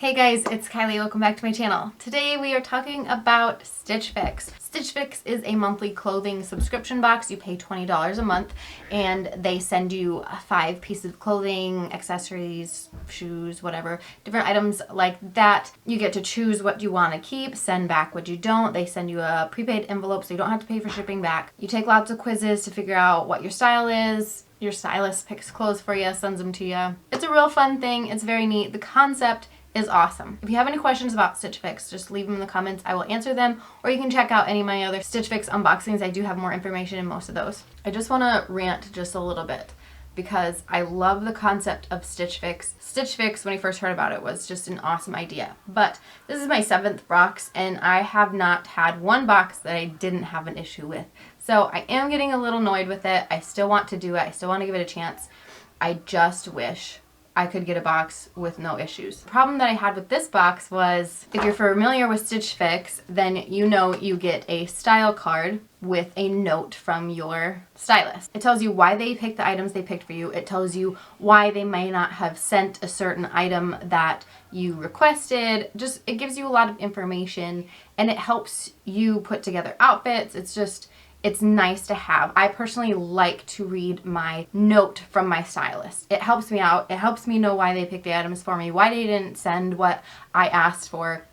Hey guys, it's Kylie. Welcome back to my channel. Today we are talking about Stitch Fix. Stitch Fix is a monthly clothing subscription box. You pay $20 a month and they send you 5 pieces of clothing, accessories, shoes, whatever, different items like that. You get to choose what you want to keep, send back what you don't. They send you a prepaid envelope so you don't have to pay for shipping back. You take lots of quizzes to figure out what your style is. Your stylist picks clothes for you, sends them to you. It's a real fun thing. It's very neat. The concept is awesome. If you have any questions about Stitch Fix, just leave them in the comments. I will answer them, or you can check out any of my other Stitch Fix unboxings. I do have more information in most of those. I just want to rant just a little bit because I love the concept of Stitch Fix. Stitch Fix, when I first heard about it, was just an awesome idea. But this is my 7th box, and I have not had one box that I didn't have an issue with. So I am getting a little annoyed with it. I still want to do it. I still want to give it a chance. I just wish I could get a box with no issues. The problem that I had with this box was, if you're familiar with Stitch Fix, then you know you get a style card with a note from your stylist. It tells you why they picked the items they picked for you. It tells you why they may not have sent a certain item that you requested. Just, it gives you a lot of information and it helps you put together outfits. It's nice to have. I personally like to read my note from my stylist. It helps me out. It helps me know why they picked the items for me, why they didn't send what I asked for.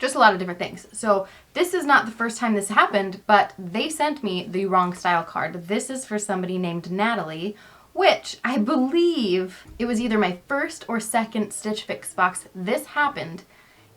Just a lot of different things. So this is not the first time this happened, but they sent me the wrong style card. This is for somebody named Natalie, which I believe it was either my first or second Stitch Fix box this happened,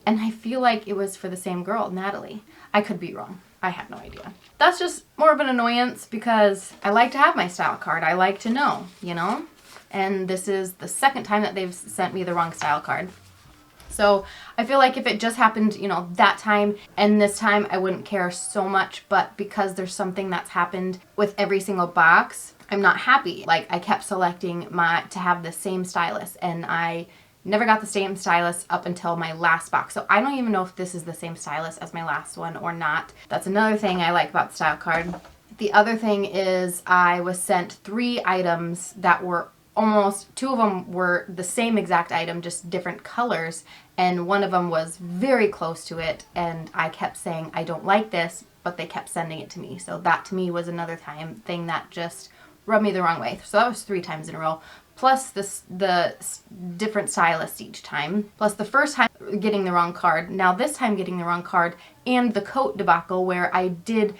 and I feel like it was for the same girl, Natalie. I could be wrong. I have no idea. That's just more of an annoyance because I like to have my style card. I like to know, you know? And this is the second time that they've sent me the wrong style card. So I feel like if it just happened, you know, that time and this time, I wouldn't care so much. But because there's something that's happened with every single box, I'm not happy. Like, I kept selecting to have the same stylist, and I never got the same stylist up until my last box. So I don't even know if this is the same stylist as my last one or not. That's another thing I like about the style card. The other thing is I was sent 3 items that were almost, 2 of them were the same exact item, just different colors. And one of them was very close to it. And I kept saying, I don't like this, but they kept sending it to me. So that to me was another thing that just rubbed me the wrong way. So that was 3 times in a row. Plus the different stylist each time, plus the first time getting the wrong card, now this time getting the wrong card, and the coat debacle where I did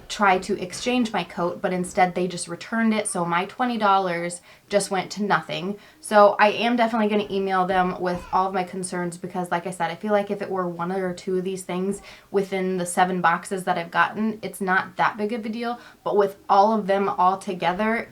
try to exchange my coat, but instead they just returned it, so my $20 just went to nothing. So I am definitely going to email them with all of my concerns because, like I said, I feel like if it were 1 or 2 of these things within the 7 boxes that I've gotten, it's not that big of a deal, but with all of them all together,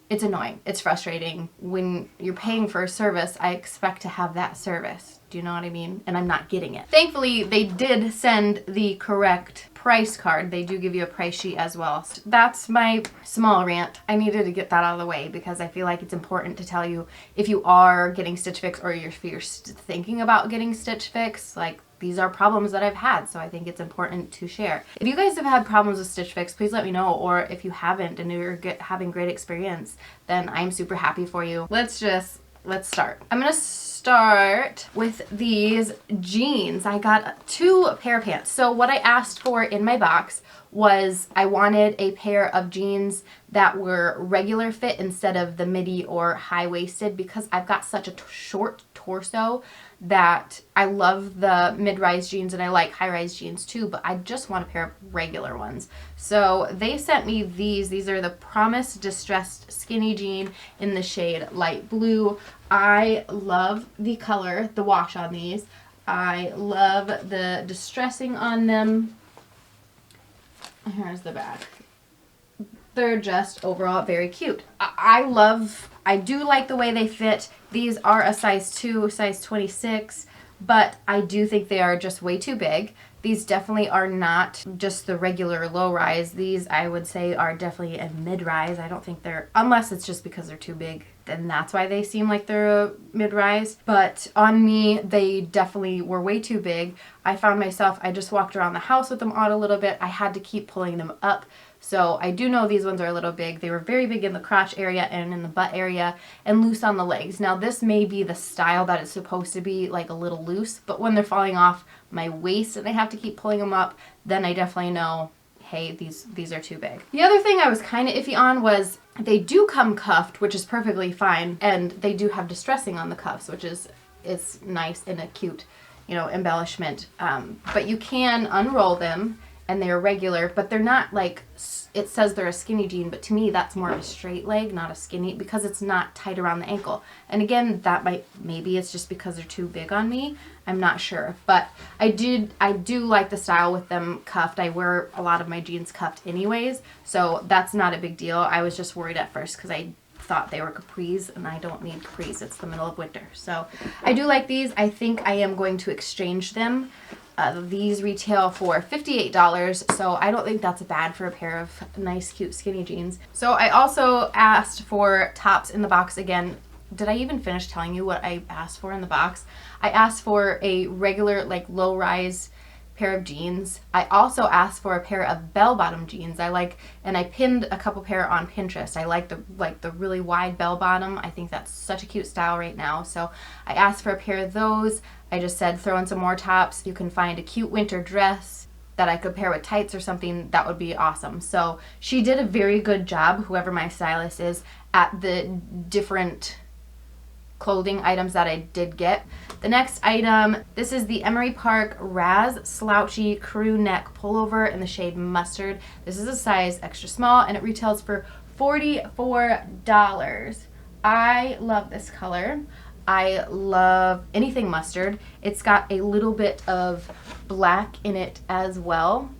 it's annoying. It's frustrating. When you're paying for a service, I expect to have that service. Do you know what I mean? And I'm not getting it. Thankfully, they did send the correct price card. They do give you a price sheet as well. So that's my small rant. I needed to get that out of the way because I feel like it's important to tell you if you are getting Stitch Fix or if you're thinking about getting Stitch Fix, like, these are problems that I've had, so I think it's important to share. If you guys have had problems with Stitch Fix, please let me know, or if you haven't and you're having great experience, then I'm super happy for you. Let's start. I'm gonna start with these jeans. I got 2 pair of pants. So what I asked for in my box was I wanted a pair of jeans that were regular fit instead of the midi or high-waisted because I've got such a short torso that I love the mid-rise jeans and I like high-rise jeans too, but I just want a pair of regular ones. So they sent me these. These are the Promise Distressed Skinny Jean in the shade light blue. I love the color, the wash on these. I love the distressing on them. Here's the back. They're just overall very cute. I do like the way they fit. These are a size 2, size 26, but I do think they are just way too big. These definitely are not just the regular low rise. These, I would say, are definitely a mid-rise. I don't think they're, unless it's just because they're too big, then that's why they seem like they're a mid-rise. But on me, they definitely were way too big. I found myself, I just walked around the house with them on a little bit. I had to keep pulling them up So I do know these ones are a little big. They were very big in the crotch area and in the butt area and loose on the legs. Now this may be the style that it's supposed to be, like a little loose, but when they're falling off my waist and I have to keep pulling them up, then I definitely know, hey, these are too big. The other thing I was kind of iffy on was they do come cuffed, which is perfectly fine, and they do have distressing on the cuffs, which is nice and a cute, you know, embellishment. But you can unroll them and they're regular, but they're not like, it says they're a skinny jean, but to me that's more of a straight leg, not a skinny, because it's not tight around the ankle. And again, maybe it's just because they're too big on me. I'm not sure, but I do like the style with them cuffed. I wear a lot of my jeans cuffed anyways, so that's not a big deal. I was just worried at first because I thought they were capris, and I don't need capris. It's the middle of winter. So I do like these. I think I am going to exchange them. These retail for $58, so I don't think that's bad for a pair of nice, cute, skinny jeans. So I also asked for tops in the box again. Did I even finish telling you what I asked for in the box? I asked for a regular, like, low-rise pair of jeans. I also asked for a pair of bell-bottom jeans. And I pinned a couple pair on Pinterest. I like the really wide bell-bottom. I think that's such a cute style right now. So I asked for a pair of those. I just said throw in some more tops. You can find a cute winter dress that I could pair with tights or something. That would be awesome. So she did a very good job, whoever my stylist is, at the different clothing items that I did get. The next item, this is the Emery Park Raz Slouchy Crew Neck Pullover in the shade Mustard. This is a size extra small and it retails for $44. I love this color. I love anything mustard. It's got a little bit of black in it as well.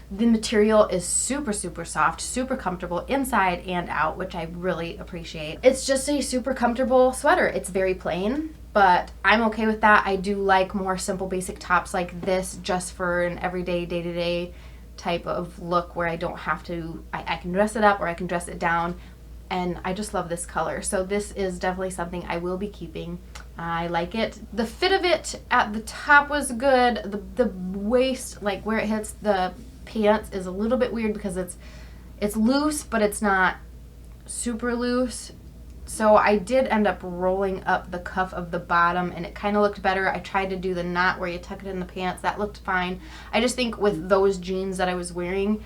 The material is super, super soft, super comfortable inside and out, which I really appreciate. It's just a super comfortable sweater. It's very plain, but I'm okay with that. I do like more simple, basic tops like this just for an everyday, day-to-day type of look where I don't have to, I can dress it up or I can dress it down. And I just love this color. So this is definitely something I will be keeping. I like it. The fit of it at the top was good. The waist, like where it hits the pants, is a little bit weird because it's loose, but it's not super loose. So I did end up rolling up the cuff of the bottom and it kind of looked better. I tried to do the knot where you tuck it in the pants. That looked fine. I just think with those jeans that I was wearing,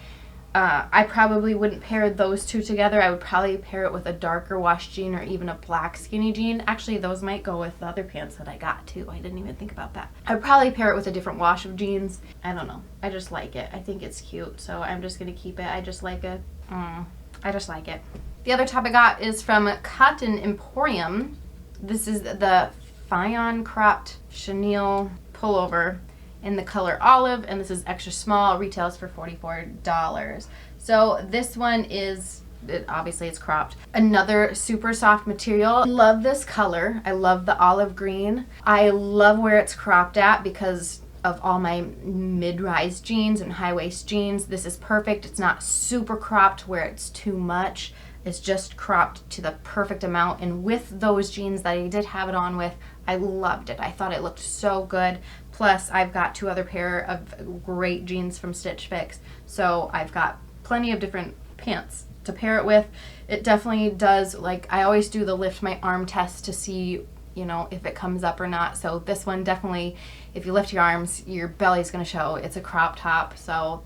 I probably wouldn't pair those two together. I would probably pair it with a darker wash jean or even a black skinny jean. Actually, those might go with the other pants that I got too. I didn't even think about that. I'd probably pair it with a different wash of jeans. I don't know. I just like it. I think it's cute, so I'm just going to keep it. I just like it. I just like it. The other top I got is from Cotton Emporium. This is the FIONN cropped chenille pullover in the color olive, and this is extra small. Retails for $44. So this one is, obviously it's cropped. Another super soft material. I love this color. I love the olive green. I love where it's cropped at because of all my mid-rise jeans and high-waist jeans. This is perfect. It's not super cropped where it's too much. It's just cropped to the perfect amount, and with those jeans that I did have it on with, I loved it. I thought it looked so good. Plus, I've got two other pair of great jeans from Stitch Fix, so I've got plenty of different pants to pair it with. It definitely does, like, I always do the lift my arm test to see, you know, if it comes up or not. So this one definitely, if you lift your arms, your belly's gonna show. It's a crop top, so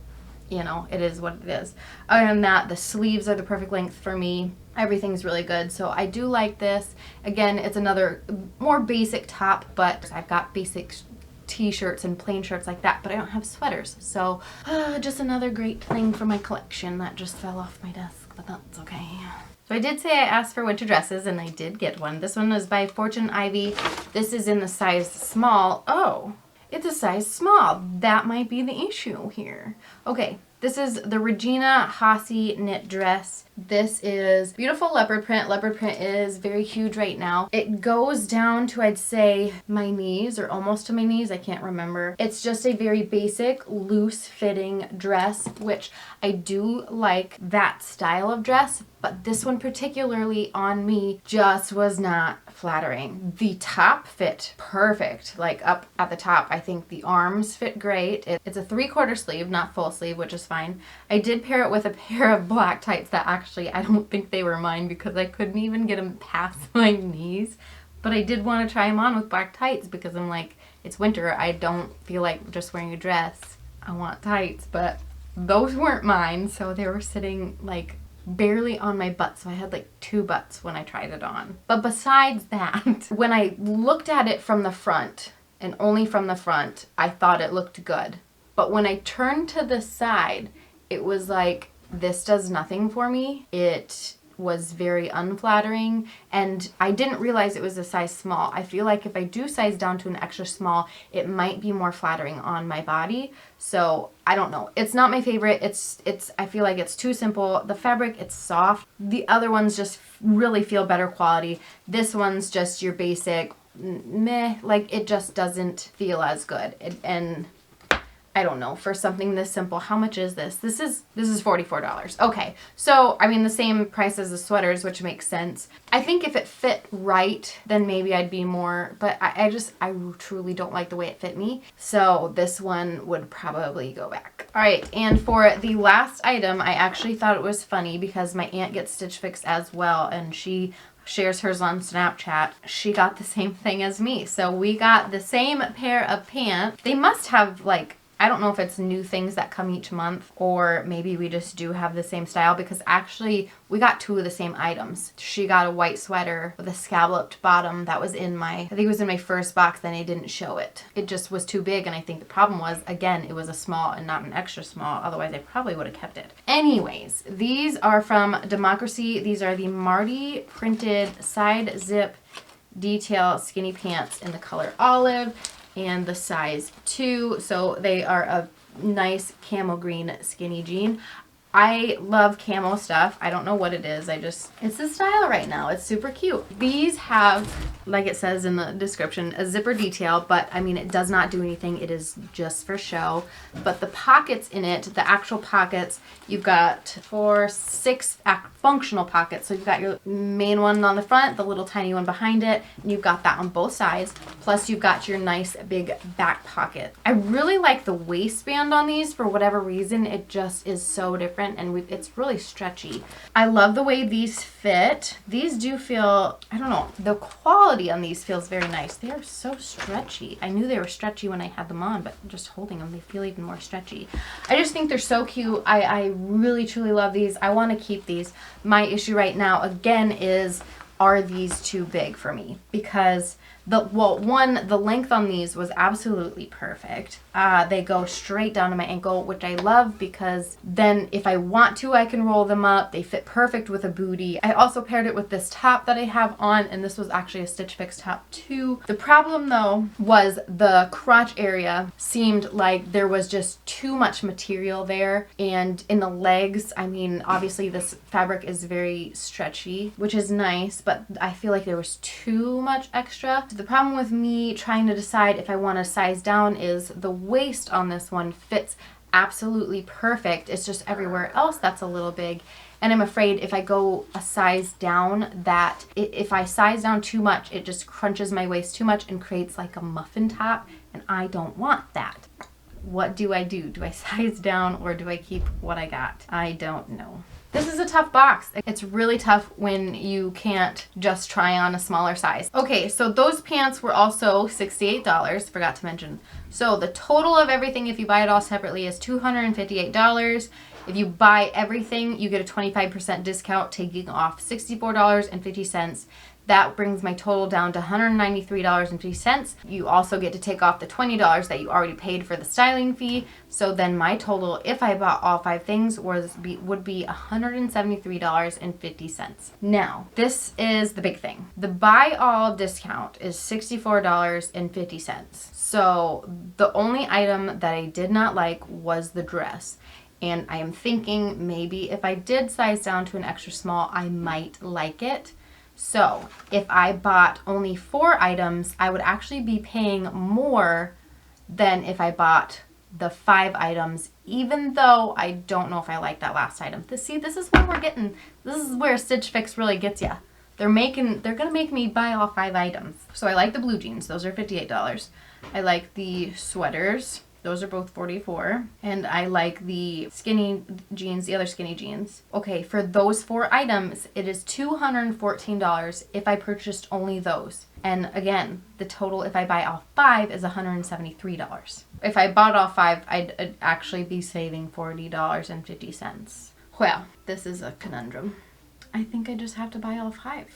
you know, it is what it is. Other than that, the sleeves are the perfect length for me. Everything's really good, so I do like this. Again, it's another more basic top, but I've got basic t-shirts and plain shirts like that, but I don't have sweaters. So just another great thing for my collection that just fell off my desk, but that's okay. So I did say I asked for winter dresses, and I did get one. This one was by Fortune Ivy. This is in the size small. Oh, it's a size small. That might be the issue here. Okay, this is the Regina HACCI knit dress. This is beautiful leopard print. Leopard print is very huge right now. It goes down to, I'd say, my knees or almost to my knees. I can't remember. It's just a very basic, loose fitting dress, which I do like that style of dress, but this one particularly on me just was not flattering. The top fit perfect, like up at the top. I think the arms fit great. It's a 3/4 sleeve, not full sleeve, which is fine. I did pair it with a pair of black tights that actually I don't think they were mine because I couldn't even get them past my knees. But I did want to try them on with black tights because I'm like, it's winter. I don't feel like just wearing a dress. I want tights, but those weren't mine, so they were sitting like barely on my butt, so I had like 2 butts when I tried it on. But besides that, when I looked at it from the front, and only from the front, I thought it looked good. But when I turned to the side, it was like, this does nothing for me. It was very unflattering, and I didn't realize it was a size small. I feel like if I do size down to an extra small, it might be more flattering on my body. So I don't know. It's not my favorite. I feel like it's too simple. The fabric, it's soft. The other ones just really feel better quality. This one's just your basic meh, like it just doesn't feel as good. And I don't know, for something this simple, how much is this? This is $44. Okay, so I mean the same price as the sweaters, which makes sense. I think if it fit right, then maybe I'd be more, but I truly don't like the way it fit me. So this one would probably go back. All right, and for the last item, I actually thought it was funny because my aunt gets Stitch Fix as well, and she shares hers on Snapchat. She got the same thing as me. So we got the same pair of pants. They must have, like, I don't know if it's new things that come each month, or maybe we just do have the same style, because actually we got 2 of the same items. She got a white sweater with a scalloped bottom that was in my, I think it was in my first box, then I didn't show it. It just was too big, and I think the problem was, again, it was a small and not an extra small, otherwise I probably would have kept it. Anyways, these are from Democracy. These are the MARTIE printed side zip detail skinny pants in the color olive, and the size 2. So they are a nice camel green skinny jean. I love camo stuff. I don't know what it is. It's the style right now. It's super cute. These have, like it says in the description, a zipper detail, but I mean, it does not do anything. It is just for show. But the pockets in it, the actual pockets, you've got 6 functional pockets. So you've got your main one on the front, the little tiny one behind it, and you've got that on both sides. Plus you've got your nice big back pocket. I really like the waistband on these for whatever reason. It just is so different, and it's really stretchy. I love the way these fit. These do feel, I don't know, the quality on these feels very nice. They are so stretchy. I knew they were stretchy when I had them on, but just holding them, they feel even more stretchy. I just think they're so cute. I really truly love these. I want to keep these. My issue right now, again, is, are these too big for me? Because the length on these was absolutely perfect. They go straight down to my ankle, which I love, because then if I want to, I can roll them up. They fit perfect with a bootie. I also paired it with this top that I have on, and this was actually a Stitch Fix top too. The problem though was the crotch area seemed like there was just too much material there, and in the legs, I mean, obviously this fabric is very stretchy, which is nice, but I feel like there was too much extra. The problem with me trying to decide if I want to size down is the waist on this one fits absolutely perfect. It's just everywhere else that's a little big. And I'm afraid if I go a size down, that if I size down too much, it just crunches my waist too much and creates like a muffin top, and I don't want that. What do I do? Do I size down, or do I keep what I got? I don't know. This is a tough box. It's really tough when you can't just try on a smaller size. Okay, so those pants were also $68, forgot to mention. So the total of everything, if you buy it all separately, is $258. If you buy everything, you get a 25% discount, taking off $64.50. That brings my total down to $193.50. You also get to take off the $20 that you already paid for the styling fee. So then my total, if I bought all 5 things, would be $173.50. Now, this is the big thing. The buy all discount is $64.50. So the only item that I did not like was the dress. And I am thinking maybe if I did size down to an extra small, I might like it. So if I bought only 4 items, I would actually be paying more than if I bought the 5 items, even though I don't know if I like that last item. See, this is where we're getting, this is where Stitch Fix really gets you. They're gonna make me buy all 5 items. So I like the blue jeans, those are $58. I like the sweaters, those are both $44. And I like the skinny jeans, the other skinny jeans. Okay, for those 4 items, it is $214 if I purchased only those. And again, the total if I buy all 5 is $173. If I bought all 5, I'd actually be saving $40.50. Well, this is a conundrum. I think I just have to buy all 5.